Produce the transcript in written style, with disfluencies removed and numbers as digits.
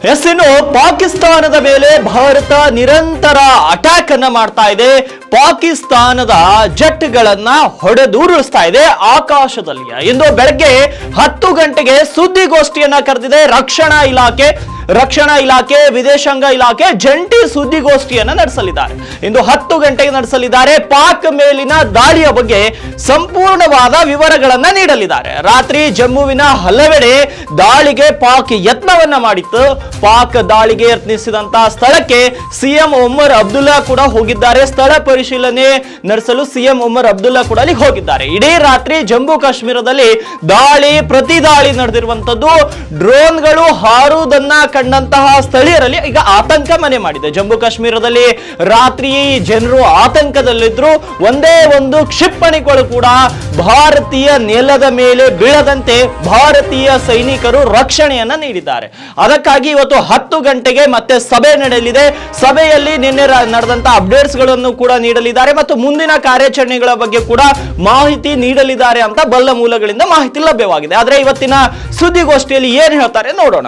ಇನ್ನು ಪಾಕಿಸ್ತಾನದ ಮೇಲೆ ಭಾರತ ನಿರಂತರ ಅಟ್ಯಾಕ್ ಅನ್ನ ಮಾಡ್ತಾ ಇದೆ. ಪಾಕಿಸ್ತಾನದ ಜೆಟ್ಗಳನ್ನ ಹೊಡೆದುರುಳಿಸ್ತಾ ಇದೆ ಆಕಾಶದಲ್ಲಿ. ಇಂದು ಬೆಳಗ್ಗೆ 10 ಗಂಟೆಗೆ ಸುದ್ದಿಗೋಷ್ಠಿಯನ್ನ ಕರೆದಿದೆ ರಕ್ಷಣಾ ಇಲಾಖೆ ವಿದೇಶಾಂಗ ಇಲಾಖೆ ಜಂಟಿ ಸುದ್ದಿಗೋಷ್ಠಿಯನ್ನ ನಡೆಸಲಿದ್ದಾರೆ. ಇಂದು 10 ಗಂಟೆಗೆ ನಡೆಸಲಿದ್ದಾರೆ. ಪಾಕ್ ಮೇಲಿನ ದಾಳಿಯ ಬಗ್ಗೆ ಸಂಪೂರ್ಣವಾದ ವಿವರಗಳನ್ನ ನೀಡಲಿದ್ದಾರೆ. ರಾತ್ರಿ ಜಮ್ಮುವಿನ ಹಲವೆಡೆ ದಾಳಿಗೆ ಪಾಕ್ ಯತ್ನವನ್ನ ಮಾಡಿತ್ತು. ಪಾಕ್ ದಾಳಿಗೆ ಯತ್ನಿಸಿದಂತಹ ಸ್ಥಳಕ್ಕೆ ಸಿಎಂ ಒಮರ್ ಅಬ್ದುಲ್ಲಾ ಕೂಡ ಹೋಗಿದ್ದಾರೆ. ಸ್ಥಳ ಪರಿಶೀಲನೆ ನಡೆಸಲು ಸಿಎಂ ಒಮರ್ ಅಬ್ದುಲ್ಲಾ ಕೂಡ ಅಲ್ಲಿ ಹೋಗಿದ್ದಾರೆ. ಇಡೀ ರಾತ್ರಿ ಜಮ್ಮು ಕಾಶ್ಮೀರದಲ್ಲಿ ಪ್ರತಿ ದಾಳಿ ನಡೆದಿರುವಂತದ್ದು. ಡ್ರೋನ್ಗಳು ಹಾರುವುದನ್ನ ಕಂಡಂತಹ ಸ್ಥಳೀಯರಲ್ಲಿ ಈಗ ಆತಂಕ ಮನೆ ಮಾಡಿದೆ. ಜಮ್ಮು ಕಾಶ್ಮೀರದಲ್ಲಿ ರಾತ್ರಿ ಜನರು ಆತಂಕದಲ್ಲಿದ್ರು. ಒಂದೇ ಒಂದು ಕ್ಷಿಪಣಿಗಳು ಕೂಡ ಭಾರತೀಯ ನೆಲದ ಮೇಲೆ ಬೀಳದಂತೆ ಭಾರತೀಯ ಸೈನಿಕರು ರಕ್ಷಣೆಯನ್ನ ನೀಡಿದ್ದಾರೆ. ಅದಕ್ಕಾಗಿ ಇವತ್ತು 10 ಗಂಟೆಗೆ ಮತ್ತೆ ಸಭೆ ನಡೆಯಲಿದೆ. ಸಭೆಯಲ್ಲಿ ನಿನ್ನೆ ನಡೆದಂತಹ ಅಪ್ಡೇಟ್ಸ್ ಗಳನ್ನು ಕೂಡ ನೀಡಲಿದ್ದಾರೆ ಮತ್ತು ಮುಂದಿನ ಕಾರ್ಯಾಚರಣೆಗಳ ಬಗ್ಗೆ ಕೂಡ ಮಾಹಿತಿ ನೀಡಲಿದ್ದಾರೆ ಅಂತ ಬಲ್ಲ ಮೂಲಗಳಿಂದ ಮಾಹಿತಿ ಲಭ್ಯವಾಗಿದೆ. ಆದ್ರೆ ಇವತ್ತಿನ ಸುದ್ದಿಗೋಷ್ಠಿಯಲ್ಲಿ ಏನ್ ಹೇಳ್ತಾರೆ ನೋಡೋಣ.